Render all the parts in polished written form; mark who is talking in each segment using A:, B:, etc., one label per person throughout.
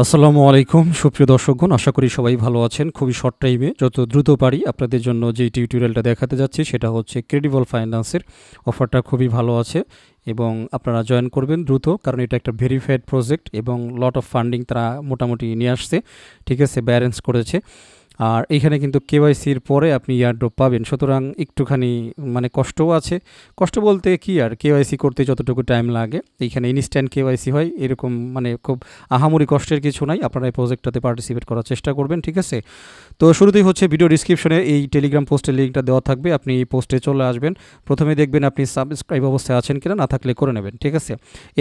A: আসসালামু আলাইকুম সুপ্রিয় দর্শকগণ, আশা করি সবাই ভালো আছেন। খুবই শর্ট টাইমে যত দ্রুত পারি আপনাদের জন্য যে টিউটোরিয়ালটা দেখাতে যাচ্ছি সেটা হচ্ছে ক্রেডিবল ফাইন্যান্সের অফারটা খুবই ভালো আছে এবং আপনারা জয়েন করবেন দ্রুত, কারণ এটা একটা ভেরিফাইড প্রজেক্ট এবং লট অফ ফান্ডিং তারা মোটামুটি নিয়ে আসছে, ঠিক আছে, ব্যালেন্স করেছে। আর এইখানে কিন্তু কেওয়াইসির পরে আপনি ইয়ারড্রপ পাবেন, সুতরাং একটুখানি কষ্টও আছে। কষ্ট বলতে কি, আর কেওয়াইসি করতে যতটুকু টাইম লাগে এইখানে ইনস্ট্যান্ট কেওয়াইসি হয়, এরকম খুব আহামরি কষ্টের কিছু নাই। আপনারা এই প্রজেক্টটাতে পার্টিসিপেট করার চেষ্টা করবেন, ঠিক আছে। তো শুরুতেই হচ্ছে ভিডিও ডিসক্রিপশনে এই টেলিগ্রাম পোস্টের লিঙ্কটা দেওয়া থাকবে, আপনি এই পোস্টে চলে আসবেন। প্রথমে দেখবেন আপনি সাবস্ক্রাইব অবস্থায় আছেন কিনা, না থাকলে করে নেবেন, ঠিক আছে।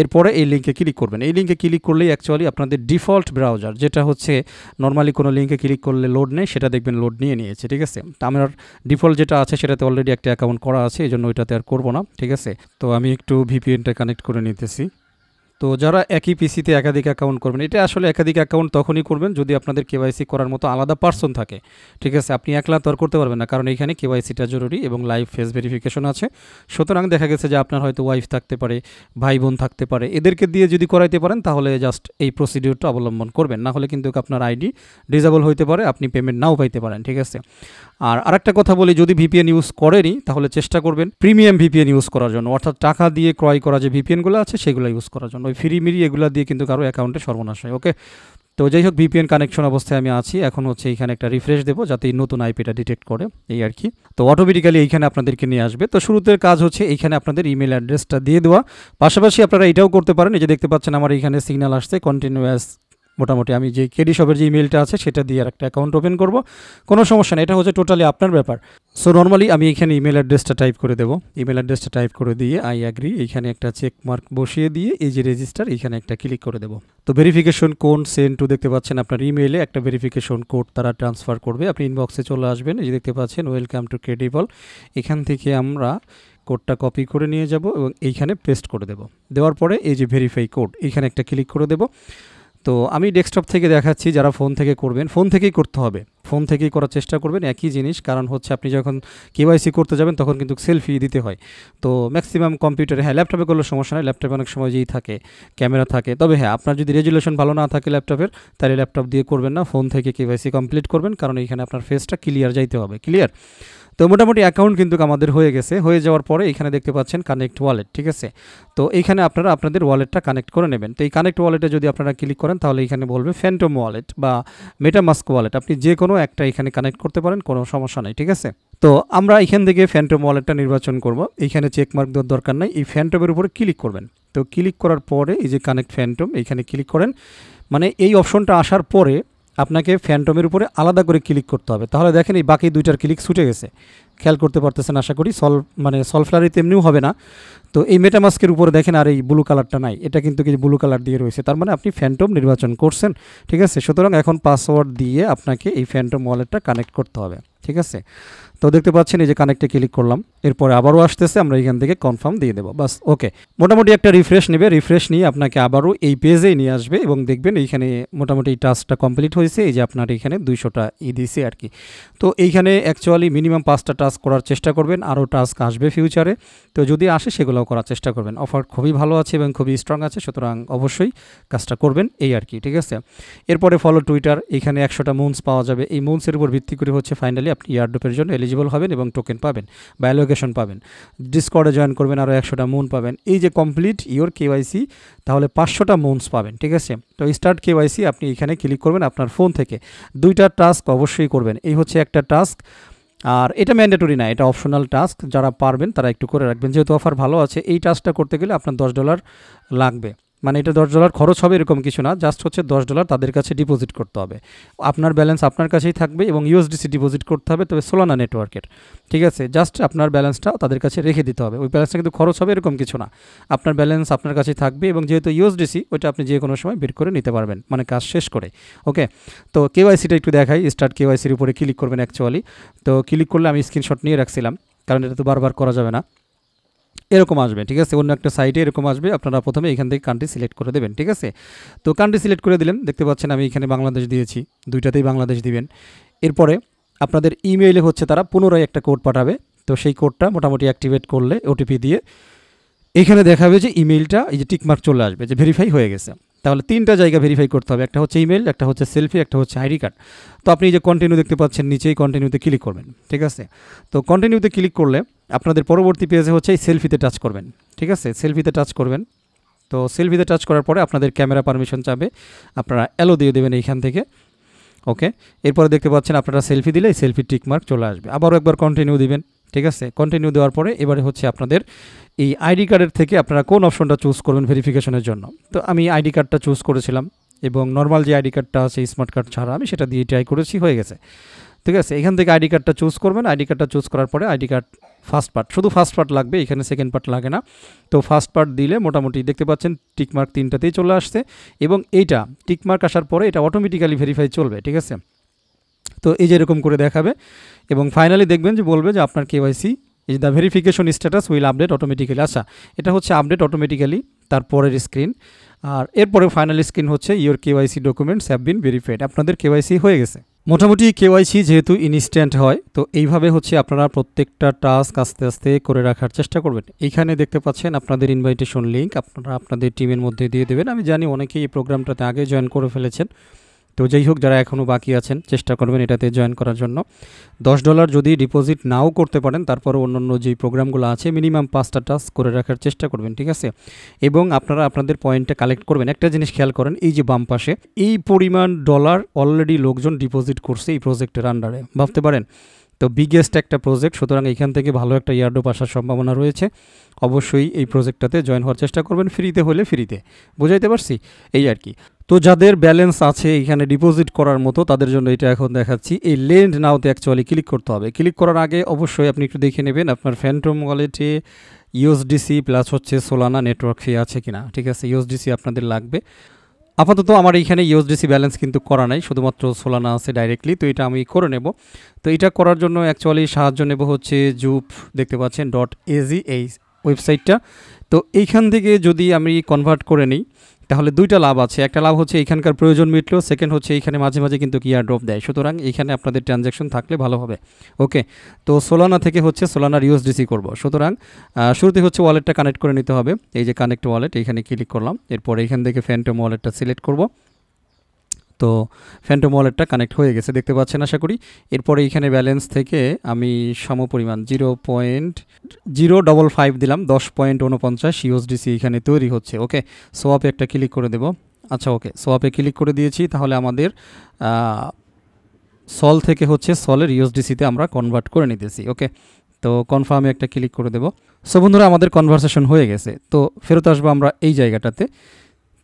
A: এরপরে এই লিঙ্কে ক্লিক করবেন। এই লিঙ্কে ক্লিক করলেই অ্যাকচুয়ালি আপনাদের ডিফল্ট ব্রাউজার, যেটা হচ্ছে নর্মালি কোনো লিঙ্কে ক্লিক করলে লোড নেই, সেটা দেখবেন লোড নিয়ে নিয়েছে, ঠিক আছে। তো আমার ডিফল্ট যেটা আছে সেটাতে অলরেডি একটা অ্যাকাউন্ট করা আছে, এই জন্য ওইটাতে আর করবো না, ঠিক আছে। তো আমি একটু ভিপিএনটা কানেক্ট করে নিতেছি। তো যারা একই পিসিতে একাধিক অ্যাকাউন্ট করবেন, এটা আসলে একাধিক অ্যাকাউন্ট তখনই করবেন যদি আপনাদের কেওয়াইসি করার মতো আলাদা পার্সন থাকে, ঠিক আছে। আপনি একলা তো আর করতে পারবেন না, কারণ এখানে কেওয়াইসিটা জরুরি এবং লাইভ ফেস ভেরিফিকেশন আছে। সুতরাং দেখা গেছে যে আপনার হয়তো ওয়াইফ থাকতে পারে, ভাই বোন থাকতে পারে, এদেরকে দিয়ে যদি করাইতে পারেন তাহলে জাস্ট এই প্রসিডিউরটা অবলম্বন করবেন, না হলে কিন্তু আপনার আইডি ডিসেবল হইতে পারে, আপনি পেমেন্ট নাও পাইতে পারেন, ঠিক আছে। আর আরেকটা কথা বলি, যদি ভিপিএন ইউজ করেনি তাহলে চেষ্টা করবেন প্রিমিয়াম ভিপিএন ইউজ করার জন্য, অর্থাৎ টাকা দিয়ে ক্রয় করা যে ভিপিএনগুলো আছে সেগুলো ইউজ করার জন্য। ওই ফ্রি মিরি এগুলো দিয়ে কিন্তু কারো অ্যাকাউন্টে সর্বনাশ হয়, ওকে। তো যাই হোক, ভিপিএন কানেকশন অবস্থায় আমি আছি, এখন হচ্ছে এইখানে একটা রিফ্রেশ দেবো যাতে এই নতুন আইপিটা ডিটেক্ট করে, এই আর কি। তো অটোমেটিক্যালি এইখানে আপনাদেরকে নিয়ে আসবে। তো শুরুতে কাজ হচ্ছে এইখানে আপনাদের ইমেল অ্যাড্রেসটা দিয়ে দেওয়া। পাশাপাশি আপনারা এটাও করতে পারেন, এই যে দেখতে পাচ্ছেন আমার এইখানে সিগন্যাল আসছে কন্টিনিউয়াস। মোটামুটি আমি যে কেডি শপের যে ইমেলটা আছে সেটা দিয়ে আর একটা অ্যাকাউন্ট ওপেন করব, কোনো সমস্যা নেই, এটা হচ্ছে টোটালি আপনার ব্যাপার। সো নর্মালি আমি এখানে ইমেল অ্যাড্রেসটা টাইপ করে দেবো, ইমেল অ্যাড্রেসটা টাইপ করে দিয়ে আই অ্যাগ্রি, এইখানে একটা চেক মার্ক বসিয়ে দিয়ে এই যে রেজিস্টার এইখানে একটা ক্লিক করে দেবো। তো ভেরিফিকেশন কোড সেন্ড টু দেখতে পাচ্ছেন আপনার ইমেইলে একটা ভেরিফিকেশন কোড তারা ট্রান্সফার করবে, আপনি ইনবক্সে চলে আসবেন, এই যে দেখতে পাচ্ছেন ওয়েলকাম টু ক্রেডিবল। এখান থেকে আমরা কোডটা কপি করে নিয়ে যাব এবং এইখানে পেস্ট করে দেব। দেওয়ার পরে এই যে ভেরিফাই কোড এইখানে একটা ক্লিক করে দেব। তো আমি ডেস্কটপ থেকে দেখাচ্ছি, যারা ফোন থেকে করবেন ফোন থেকেই করতে হবে, ফোন থেকেই করার চেষ্টা করবেন, একই জিনিস। কারণ হচ্ছে আপনি যখন কেওয়াইসি করতে যাবেন তখন কিন্তু সেলফি দিতে হয়। তো ম্যাক্সিমাম কম্পিউটারে, হ্যাঁ ল্যাপটপে করলে সমস্যা নেই, ল্যাপটপে অনেক সময় যেই থাকে ক্যামেরা থাকে, তবে হ্যাঁ আপনার যদি রেজুলেশন ভালো না থাকে ল্যাপটপের, তাহলে ল্যাপটপ দিয়ে করবেন না, ফোন থেকে কেওয়াইসি কমপ্লিট করবেন, কারণ এইখানে আপনার ফেসটা ক্লিয়ার যাইতে হবে, ক্লিয়ার। তো মোটামুটি অ্যাকাউন্ট কিন্তু আমাদের হয়ে গেছে। হয়ে যাওয়ার পরে এখানে দেখতে পাচ্ছেন কানেক্ট ওয়ালেট, ঠিক আছে। তো এইখানে আপনারা আপনাদের ওয়ালেটটা কানেক্ট করে নেবেন। তো এই কানেক্ট ওয়ালেটে যদি আপনারা ক্লিক করেন তাহলে এখানে বলবে ফ্যান্টম ওয়ালেট বা মেটামাস্ক ওয়ালেট, আপনি যে কোনো একটা এখানে কানেক্ট করতে পারেন, কোনো সমস্যা নেই, ঠিক আছে। তো আমরা এখান থেকে ফ্যান্টম ওয়ালেটটা নির্বাচন করব, এইখানে চেকমার্ক দেওয়ার দরকার নাই, এই ফ্যান্টমের উপরে ক্লিক করবেন। তো ক্লিক করার পরে এই যে কানেক্ট ফ্যান্টম এইখানে ক্লিক করেন, এই অপশনটা আসার পরে আপনাকে ফ্যান্টমের উপরে আলাদা করে ক্লিক করতে হবে, তাহলে দেখেন এই বাকি দুইটার ক্লিক ছুটে গেছে, খেয়াল করতে পারতেছেন আশা করি। সলফ্লারি তেমনিও হবে না। তো এই মেটামাস্কের উপরে দেখেন আর এই ব্লু কালারটা নাই, এটা কিন্তু কিছু ব্লু কালার দিয়ে রয়েছে, তার মানে আপনি ফ্যান্টম নির্বাচন করছেন, ঠিক আছে। সুতরাং এখন পাসওয়ার্ড দিয়ে আপনাকে এই ফ্যান্টম ওয়ালেটটা কানেক্ট করতে হবে, ঠিক আছে। তো দেখতে পাচ্ছেন এই যে কানেক্টে ক্লিক করলাম, এরপরে আবারও আসতেছে, আমরা এখান থেকে কনফার্ম দিয়ে দেবো, বাস, ওকে। মোটামুটি একটা রিফ্রেশ নেবে, রিফ্রেশ নিয়ে আপনাকে আবারও এই পেজেই নিয়ে আসবে এবং দেখবেন এইখানে মোটামুটি এই টাস্কটা কমপ্লিট হয়েছে, এই যে আপনার এখানে 200টা দিছে আর কি। তো এইখানে অ্যাকচুয়ালি মিনিমাম 5টা টাস্ক করার চেষ্টা করবেন, আরও টাস্ক আসবে ফিউচারে, তো যদি আসে সেগুলোও করার চেষ্টা করবেন। অফার খুবই ভালো আছে এবং খুবই স্ট্রং আছে, সুতরাং অবশ্যই কাজটা করবেন, এই আর কি, ঠিক আছে। এরপরে ফলো টুইটার, এখানে 100টা মুনস পাওয়া যাবে, এই মুনসের উপর ভিত্তি করে হচ্ছে ফাইনালি আপনি ইয়ারড্রপের জন্য এলিজিবল হবেন এবং টোকেন পাবেন বা অ্যালোকেশন পাবেন। ডিসকর্ডে জয়েন করবেন, আরও 100টা মুন পাবেন। এই যে কমপ্লিট ইওর কেওয়াইসি, তাহলে 500টা মুনস পাবেন, ঠিক আছে। তো স্টার্ট কেওয়াইসি আপনি এখানে ক্লিক করবেন আপনার ফোন থেকে, 2টা টাস্ক অবশ্যই করবেন, এই হচ্ছে একটা টাস্ক। আর এটা ম্যান্ডেটরি না, এটা অপশনাল টাস্ক, যারা পারবেন তারা একটু করে রাখবেন, যেহেতু অফার ভালো আছে। এই টাস্কটা করতে গেলে আপনার $10 লাগবে, এটা $10 খরচ হবে এরকম কিছু না, জাস্ট হচ্ছে $10 তাদের কাছে ডিপোজিট করতে হবে। আপনার ব্যালেন্স আপনার কাছেই থাকবে এবং ইউএসডিসি ডিপোজিট করতে হবে, তবে সোলানা নেটওয়ার্কের, ঠিক আছে। জাস্ট আপনার ব্যালেন্সটা তাদের কাছে রেখে দিতে হবে, ওই ব্যালেন্সটা কিন্তু খরচ হবে এরকম কিছু না, আপনার ব্যালেন্স আপনার কাছেই থাকবে এবং যেহেতু ইউএসডিসি ওইটা আপনি যে কোনো সময় বের করে নিতে পারবেন, কাজ শেষ করে, ওকে। তো কেওয়াইসিটা একটু দেখাই, স্টার্ট কেওয়াইসির উপরে ক্লিক করবেন অ্যাকচুয়ালি। তো ক্লিক করলে আমি স্ক্রিনশট নিয়ে রাখছিলাম, কারণ এটা তো বারবার করা যাবে না, এরকম আসবে, ঠিক আছে। অন্য একটা সাইটে এরকম আসবে, আপনারা প্রথমে এখান থেকে কান্ট্রি সিলেক্ট করে দেবেন, ঠিক আছে। তো কান্ট্রি সিলেক্ট করে দিলেন, দেখতে পাচ্ছেন আমি এখানে বাংলাদেশ দিয়েছি, দুইটাতেই বাংলাদেশ দিবেন। এরপরে আপনাদের ইমেইলে হচ্ছে তারা পুনরায় একটা কোড পাঠাবে, তো সেই কোডটা মোটামুটি অ্যাক্টিভেট করলে ওটিপি দিয়ে এখানে দেখাবে যে ইমেইলটা এই যে টিকমার্ক চলে আসবে যে ভেরিফাই হয়ে গেছে। তাহলে 3টা জায়গা ভেরিফাই করতে হবে, একটা হচ্ছে ইমেল, একটা হচ্ছে সেলফি, একটা হচ্ছে আইডি কার্ড। তো আপনি যে কন্টিনিউ দেখতে পাচ্ছেন নিচেই কন্টিনিউতে ক্লিক করবেন, ঠিক আছে। তো কন্টিনিউতে ক্লিক করলে আপনাদের পরবর্তী পেজে হচ্ছে এই সেলফিতে টাচ করবেন, ঠিক আছে, সেলফিতে টাচ করবেন। তো সেলফিতে টাচ করার পরে আপনাদের ক্যামেরা পারমিশন চাবে, আপনারা অ্যালো দিয়ে দেবেন এইখান থেকে, ওকে। এরপরে দেখতে পাচ্ছেন আপনারা সেলফি দিলে সেলফি টিকমার্ক চলে আসবে, আবারও একবার কন্টিনিউ দিবেন, ঠিক আছে। কন্টিনিউ দেওয়ার পরে এবারে হচ্ছে আপনাদের এই আইডি কার্ডের থেকে আপনারা কোন অপশনটা চুজ করবেন ভেরিফিকেশনের জন্য। তো আমি আইডি কার্ডটা চুজ করেছিলাম এবং নর্মাল যে আইডি কার্ডটা আছে স্মার্ট কার্ড ছাড়া আমি সেটা দিয়ে ট্রাই করেছি, হয়ে গেছে, ঠিক আছে। এখান থেকে আইডি কার্ডটা চুজ করবেন, আইডি কার্ডটা চুজ করার পরে আইডি কার্ড ফার্স্ট পার্ট, শুধু ফার্স্ট পার্ট লাগবে, এখানে সেকেন্ড পার্ট লাগে না। তো ফার্স্ট পার্ট দিলে মোটামুটি দেখতে পাচ্ছেন টিকমার্ক 3টাতেই চলে আসছে এবং এইটা টিকমার্ক আসার পরে এটা অটোমেটিক্যালি ভেরিফাই চলবে, ঠিক আছে। তো এই যে এরকম করে দেখাবে এবং ফাইনালি দেখবেন যে বলবে যে আপনার KYC is the verification status will update automatically. আচ্ছা, এটা হচ্ছে আপডেট অটোমেটিক্যালি, তারপরের স্ক্রিন। আর এরপরে ফাইনাল স্ক্রিন হচ্ছে your KYC documents have been verified, আপনাদের কেওয়াইসি হয়ে গেছে। মোটামুটি কেওয়াইসি যেহেতু ইনস্ট্যান্ট হয়, তো এইভাবে হচ্ছে আপনারা প্রত্যেকটা টাস্ক আস্তে আস্তে করে রাখার চেষ্টা করবেন। এইখানে দেখতে পাচ্ছেন আপনাদের ইনভাইটেশন লিঙ্ক আপনারা আপনাদের টিমের মধ্যে দিয়ে দেবেন। আমি জানি অনেকেই এই প্রোগ্রামটাতে আগে জয়েন করে ফেলেছেন, তো যাই হোক যারা এখনও বাকি আছেন চেষ্টা করবেন এটাতে জয়েন করার জন্য। $10 যদি ডিপোজিট নাও করতে পারেন, তারপরে অন্যান্য যেই প্রোগ্রামগুলো আছে মিনিমাম 5টা টাস্ক করে রাখার চেষ্টা করবেন, ঠিক আছে। এবং আপনারা আপনাদের পয়েন্টটা কালেক্ট করবেন। একটা জিনিস খেয়াল করেন, এই যে বাম পাশে এই পরিমাণ ডলার অলরেডি লোকজন ডিপোজিট করছে এই প্রজেক্টের আন্ডারে, ভাবতে পারেন। তো বিগেস্ট একটা প্রজেক্ট, সুতরাং এখান থেকে ভালো একটা ইয়ারড্রপ আসার সম্ভাবনা রয়েছে। অবশ্যই এই প্রজেক্টটাতে জয়েন হওয়ার চেষ্টা করবেন, ফ্রিতে হলে ফ্রিতে, বুঝাইতে পারছি, এই আর কি। তো যাদের ব্যালেন্স আছে এখানে ডিপোজিট করার মতো তাদের জন্য এটা এখন দেখাচ্ছি। এই লেন্ড নাওতে অ্যাকচুয়ালি ক্লিক করতে হবে। ক্লিক করার আগে অবশ্যই আপনি একটু দেখে নেবেন আপনার ফ্যান্টম ওয়ালেটে ইউএসডিসি প্লাস হচ্ছে সোলানা নেটওয়ার্ক ফি আছে কিনা, ঠিক আছে। ইউএসডিসি আপনাদের লাগবে। আপাতত আমার এইখানে ইউএসডিসি ব্যালেন্স কিন্তু করা নাই, শুধুমাত্র সোলানা আছে ডাইরেক্টলি, তো এটা আমি করে নেব। তো এটা করার জন্য অ্যাকচুয়ালি সাহায্য নেব হচ্ছে জুপ, দেখতে পাচ্ছেন .az এই ওয়েবসাইটটা। তো এইখান থেকে যদি আমি কনভার্ট করে নিই তাহলে দুইটা লাভ আছে। একটা লাভ হচ্ছে এখানকার প্রয়োজন মিটলো, সেকেন্ড হচ্ছে এইখানে মাঝে মাঝে কিন্তু ইয়ার ড্রপ দেয়, সুতরাং এইখানে আপনাদের ট্রানজ্যাকশন থাকলে ভালো হবে, ওকে। তো সোলানা থেকে হচ্ছে সোলানার ইউএসডিসি করব, সুতরাং শুরুতে হচ্ছে ওয়ালেটটা কানেক্ট করে নিতে হবে। এই যে কানেক্ট ওয়ালেট, এইখানে ক্লিক করলাম, এরপর এইখান থেকে ফ্যান্টম ওয়ালেটটা সিলেক্ট করব। তো ফ্যান্টম ওয়ালেটটা কানেক্ট হয়ে গেছে দেখতে পাচ্ছেন আশা করি। এরপরে এইখানে ব্যালেন্স থেকে আমি সমপরিমাণ 0.055 দিলাম, 10.49 ইউএসডিসি এখানে তৈরি হচ্ছে, ওকে। সোয়াপে একটা ক্লিক করে দেব। আচ্ছা, ওকে, সোয়াপে ক্লিক করে দিয়েছি। তাহলে আমাদের সল থেকে হচ্ছে সলের ইউএসডিসিতে আমরা কনভার্ট করে নিতেছি, ওকে। তো কনফার্মে একটা ক্লিক করে দেব। সো বন্ধুরা, আমাদের কনভারসেশন হয়ে গেছে। তো ফেরত আসবো আমরা এই জায়গাটাতে।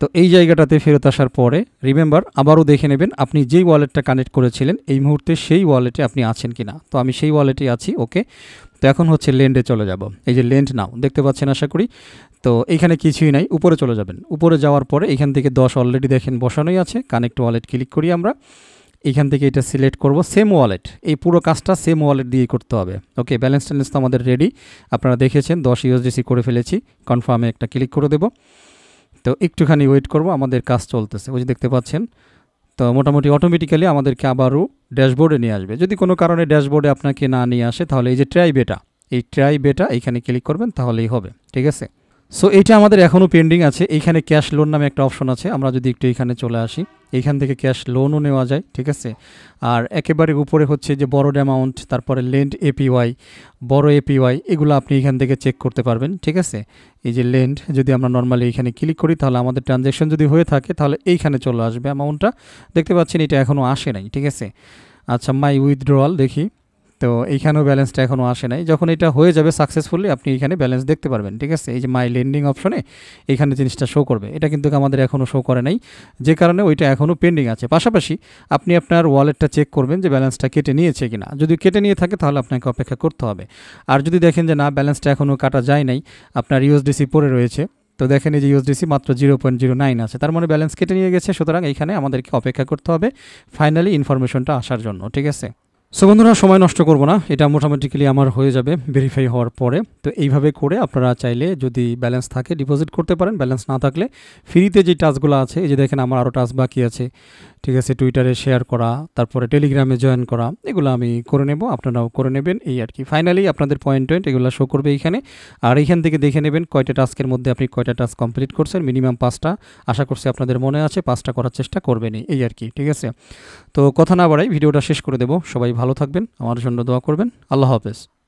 A: তো এই জায়গাটাতে ফেরত আসার পরে রিমেম্বার আবারও দেখে নেবেন আপনি যেই ওয়ালেটটা কানেক্ট করেছিলেন এই মুহূর্তে সেই ওয়ালেটে আপনি আছেন কিনা। তো আমি সেই ওয়ালেটেই আছি, ওকে। তো এখন হচ্ছে লেন্ডে চলে যাব। এই যে লেন্ড নাও দেখতে পাচ্ছেন আশা করি। তো এইখানে কিছুই নাই, উপরে চলে যাবেন। উপরে যাওয়ার পরে এখান থেকে 10 অলরেডি দেখেন বসানোই আছে। কানেক্ট ওয়ালেট ক্লিক করি আমরা। এখান থেকে এটা সিলেক্ট করব, সেম ওয়ালেট, এই পুরো কাজটা সেম ওয়ালেট দিয়েই করতে হবে, ওকে। ব্যালেন্স ট্যালেন্স তো আমাদের রেডি, আপনারা দেখেছেন 10 ইউএসডিসি করে ফেলেছি। কনফার্মে একটা ক্লিক করে দেব। তো একটুখানি ওয়েট করব, আমাদের কাজ চলতেছে, ওই যে দেখতে পাচ্ছেন। তো মোটামুটি অটোমেটিক্যালি আমাদেরকে আবারও ড্যাশবোর্ডে নিয়ে আসবে। যদি কোনো কারণে ড্যাশবোর্ডে আপনাকে না নিয়ে আসে তাহলে এই যে ট্রাই বেটা, এই ট্রাই বেটা এইখানে ক্লিক করবেন, তাহলেই হবে, ঠিক আছে। সো এইটা আমাদের এখনও পেন্ডিং আছে। এইখানে ক্যাশ লোন নামে একটা অপশন আছে, আমরা যদি একটু এইখানে চলে আসি, এইখান থেকে ক্যাশ লোনও নেওয়া যায়, ঠিক আছে। আর একেবারে উপরে হচ্ছে যে বড় অ্যামাউন্ট, তারপরে লেন্ড এপিওয়াই, বড় এপিওয়াই, এগুলো আপনি এখান থেকে চেক করতে পারবেন, ঠিক আছে। এই যে লেন্ড যদি আমরা নর্মালি এইখানে ক্লিক করি তাহলে আমাদের ট্রানজ্যাকশন যদি হয়ে থাকে তাহলে এইখানে চলে আসবে অ্যামাউন্টটা, দেখতে পাচ্ছেন এটা এখনও আসে নাই, ঠিক আছে। আচ্ছা, মাই উইথড্রয়াল দেখি, তো এইখানেও ব্যালেন্সটা এখনও আসে নাই। যখন এটা হয়ে যাবে সাকসেসফুলি আপনি এখানে ব্যালেন্স দেখতে পারবেন, ঠিক আছে। এই যে মাই লেন্ডিং অপশনে এখানে জিনিসটা শো করবে, এটা কিন্তু আমাদের এখনও শো করে নাই, যে কারণে ওইটা এখনও পেন্ডিং আছে। পাশাপাশি আপনি আপনার ওয়ালেটটা চেক করবেন যে ব্যালেন্সটা কেটে নিয়েছে কিনা। যদি কেটে নিয়ে থাকে তাহলে আপনাকে অপেক্ষা করতে হবে। আর যদি দেখেন যে না, ব্যালেন্সটা এখনও কাটা যায় নাই, আপনার ইউএসডিসি পড়ে রয়েছে, তো দেখেন এই যে ইউএসডিসি মাত্র 0.09 আছে, তার মানে ব্যালেন্স কেটে নিয়ে গেছে। সুতরাং এইখানে আমাদেরকে অপেক্ষা করতে হবে ফাইনালি ইনফরমেশনটা আসার জন্য, ঠিক আছে। সো বন্ধুরা, সময় নষ্ট করব না, এটা মোটামুটিক্যালি আমার হয়ে যাবে ভেরিফাই হওয়ার পরে। তো এইভাবে করে আপনারা চাইলে যদি ব্যালেন্স থাকে ডিপোজিট করতে পারেন, ব্যালেন্স না থাকলে ফ্রিতে যে টাস্কগুলো আছে, এই যে দেখেন আমার আরও টাস্ক বাকি আছে, ঠিক আছে, টুইটারে শেয়ার করা, তারপরে টেলিগ্রামে জয়েন করা, এগুলো আমি করে নেব, আপনারাও করে নেবেন এই আর কি। ফাইনালি আপনাদের পয়েন্ট এগুলো শো করবে এইখানে। আর এইখান থেকে দেখে নেবেন কয়টা টাস্কের মধ্যে আপনি কয়টা টাস্ক কমপ্লিট করছেন, মিনিমাম 5টা। আশা করছি আপনাদের মনে আছে, 5টা করার চেষ্টা করবেনই এই আর কি। ঠিক আছে, তো কথা না বাড়াই ভিডিওটা শেষ করে দেব। সবাই ভালো থাকবেন, আমার জন্য দোয়া করবেন। আল্লাহ হাফেজ।